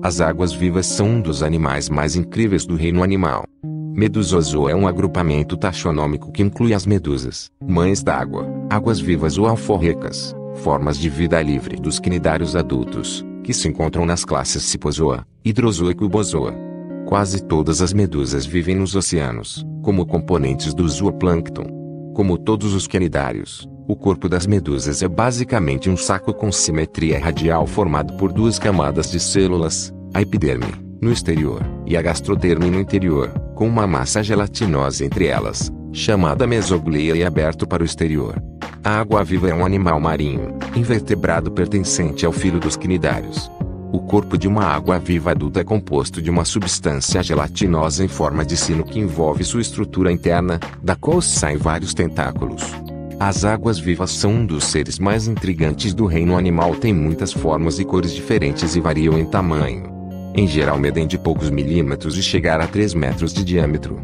As águas-vivas são um dos animais mais incríveis do reino animal. Medusozoa é um agrupamento taxonômico que inclui as medusas, mães d'água, águas-vivas ou alforrecas, formas de vida livre dos quinidários adultos, que se encontram nas classes Cipozoa, Hidrozoa e Cubozoa. Quase todas as medusas vivem nos oceanos, como componentes do zooplâncton. Como todos os quinidários, o corpo das medusas é basicamente um saco com simetria radial formado por duas camadas de células, a epiderme, no exterior, e a gastroderme no interior, com uma massa gelatinosa entre elas, chamada mesogleia e aberto para o exterior. A água-viva é um animal marinho, invertebrado pertencente ao filo dos quinidários. O corpo de uma água-viva adulta é composto de uma substância gelatinosa em forma de sino que envolve sua estrutura interna, da qual saem vários tentáculos. As águas-vivas são um dos seres mais intrigantes do reino animal. Têm muitas formas e cores diferentes e variam em tamanho. Em geral medem de poucos milímetros e chegar a 3 metros de diâmetro.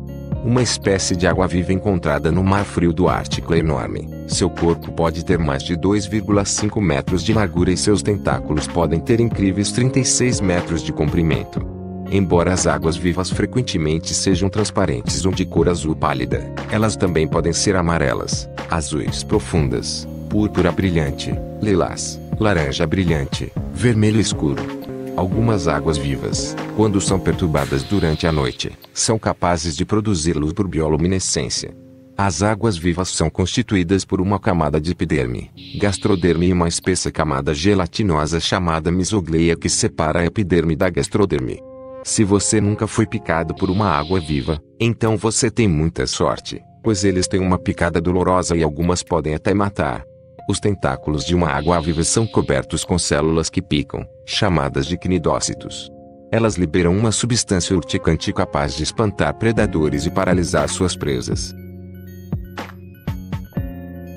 Uma espécie de água-viva encontrada no Mar Frio do Ártico é enorme. Seu corpo pode ter mais de 2,5 metros de largura e seus tentáculos podem ter incríveis 36 metros de comprimento. Embora as águas-vivas frequentemente sejam transparentes ou de cor azul pálida, elas também podem ser amarelas, azuis profundas, púrpura brilhante, lilás, laranja brilhante, vermelho escuro. Algumas águas-vivas, quando são perturbadas durante a noite, são capazes de produzir luz por bioluminescência. As águas-vivas são constituídas por uma camada de epiderme, gastroderme e uma espessa camada gelatinosa chamada mesogleia que separa a epiderme da gastroderme. Se você nunca foi picado por uma água-viva, então você tem muita sorte, pois eles têm uma picada dolorosa e algumas podem até matar. Os tentáculos de uma água-viva são cobertos com células que picam, chamadas de cnidócitos. Elas liberam uma substância urticante capaz de espantar predadores e paralisar suas presas.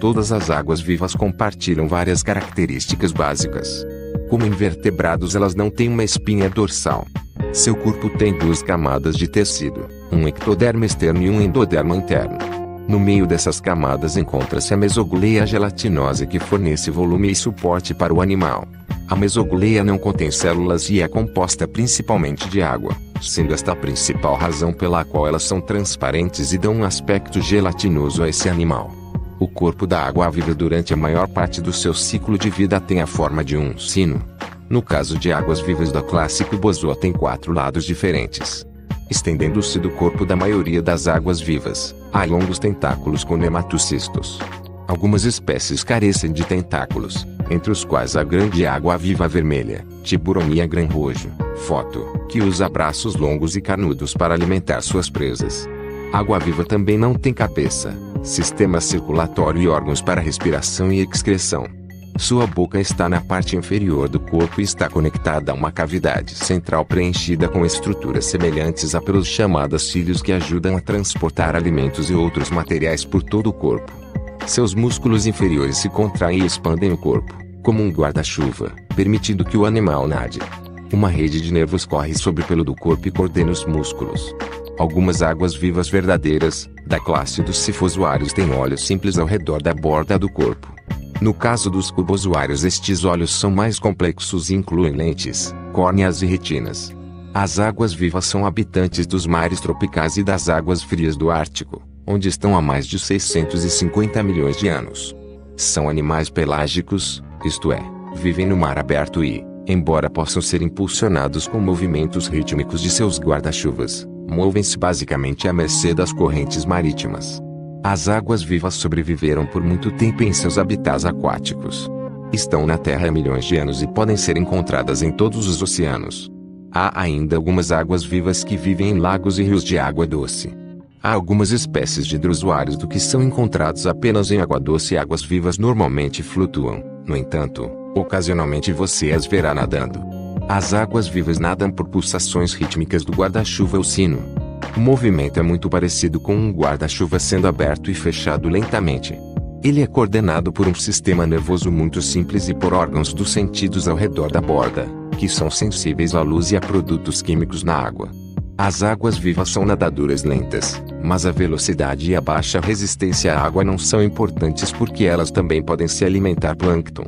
Todas as águas-vivas compartilham várias características básicas. Como invertebrados, elas não têm uma espinha dorsal. Seu corpo tem 2 camadas de tecido, um ectoderma externo e um endoderma interno. No meio dessas camadas encontra-se a mesogleia gelatinosa que fornece volume e suporte para o animal. A mesogleia não contém células e é composta principalmente de água, sendo esta a principal razão pela qual elas são transparentes e dão um aspecto gelatinoso a esse animal. O corpo da água-viva durante a maior parte do seu ciclo de vida tem a forma de um sino. No caso de águas-vivas da classe Cubozoa tem 4 lados diferentes. Estendendo-se do corpo da maioria das águas-vivas, há longos tentáculos com nematocistos. Algumas espécies carecem de tentáculos, entre os quais a grande água-viva vermelha, Tiburonia gran-rojo, foto, que usa braços longos e carnudos para alimentar suas presas. A água-viva também não tem cabeça, sistema circulatório e órgãos para respiração e excreção. Sua boca está na parte inferior do corpo e está conectada a uma cavidade central preenchida com estruturas semelhantes a pelos chamadas cílios que ajudam a transportar alimentos e outros materiais por todo o corpo. Seus músculos inferiores se contraem e expandem o corpo, como um guarda-chuva, permitindo que o animal nade. Uma rede de nervos corre sobre o pelo do corpo e coordena os músculos. Algumas águas-vivas verdadeiras, da classe dos cifozoários, têm olhos simples ao redor da borda do corpo. No caso dos cubozoários, estes olhos são mais complexos e incluem lentes, córneas e retinas. As águas-vivas são habitantes dos mares tropicais e das águas frias do Ártico, onde estão há mais de 650 milhões de anos. São animais pelágicos, isto é, vivem no mar aberto e, embora possam ser impulsionados com movimentos rítmicos de seus guarda-chuvas, movem-se basicamente à mercê das correntes marítimas. As águas-vivas sobreviveram por muito tempo em seus habitats aquáticos. Estão na Terra há milhões de anos e podem ser encontradas em todos os oceanos. Há ainda algumas águas-vivas que vivem em lagos e rios de água doce. Há algumas espécies de hidrozoários do que são encontrados apenas em água doce e águas-vivas normalmente flutuam. No entanto, ocasionalmente você as verá nadando. As águas-vivas nadam por pulsações rítmicas do guarda-chuva ou sino. O movimento é muito parecido com um guarda-chuva sendo aberto e fechado lentamente. Ele é coordenado por um sistema nervoso muito simples e por órgãos dos sentidos ao redor da borda, que são sensíveis à luz e a produtos químicos na água. As águas-vivas são nadadoras lentas, mas a velocidade e a baixa resistência à água não são importantes porque elas também podem se alimentar plâncton.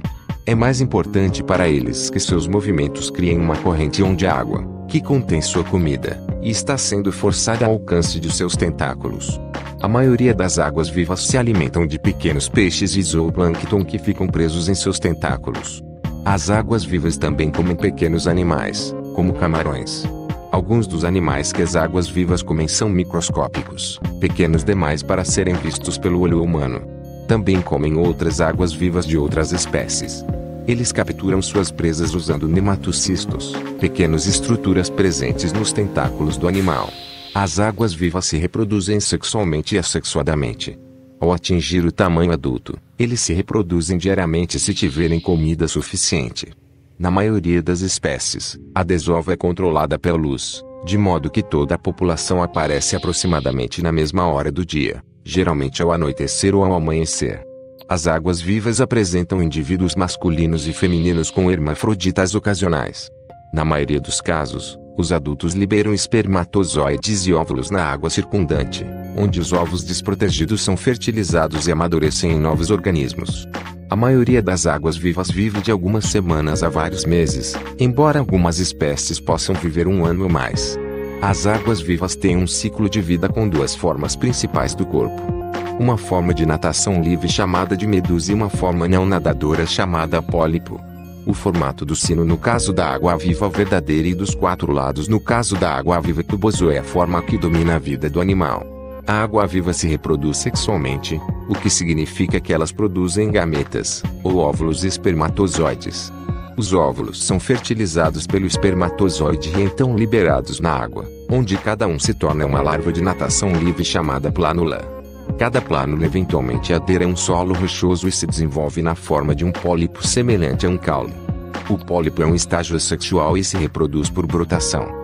É mais importante para eles que seus movimentos criem uma corrente onde a água, que contém sua comida, está sendo forçada ao alcance de seus tentáculos. A maioria das águas vivas se alimentam de pequenos peixes e zooplâncton que ficam presos em seus tentáculos. As águas vivas também comem pequenos animais, como camarões. Alguns dos animais que as águas vivas comem são microscópicos, pequenos demais para serem vistos pelo olho humano. Também comem outras águas vivas de outras espécies. Eles capturam suas presas usando nematocistos, pequenas estruturas presentes nos tentáculos do animal. As águas vivas se reproduzem sexualmente e assexuadamente. Ao atingir o tamanho adulto, eles se reproduzem diariamente se tiverem comida suficiente. Na maioria das espécies, a desova é controlada pela luz, de modo que toda a população aparece aproximadamente na mesma hora do dia, geralmente ao anoitecer ou ao amanhecer. As águas vivas apresentam indivíduos masculinos e femininos com hermafroditas ocasionais. Na maioria dos casos, os adultos liberam espermatozoides e óvulos na água circundante, onde os ovos desprotegidos são fertilizados e amadurecem em novos organismos. A maioria das águas vivas vive de algumas semanas a vários meses, embora algumas espécies possam viver um ano ou mais. As águas vivas têm um ciclo de vida com duas formas principais do corpo. Uma forma de natação livre chamada de medusa e uma forma não nadadora chamada pólipo. O formato do sino no caso da água-viva verdadeira e dos quatro lados no caso da água-viva tuboso é a forma que domina a vida do animal. A água-viva se reproduz sexualmente, o que significa que elas produzem gametas, ou óvulos e espermatozoides. Os óvulos são fertilizados pelo espermatozoide e então liberados na água, onde cada um se torna uma larva de natação livre chamada plânula. Cada plânula eventualmente adere a um solo rochoso e se desenvolve na forma de um pólipo semelhante a um caule. O pólipo é um estágio sexual e se reproduz por brotação.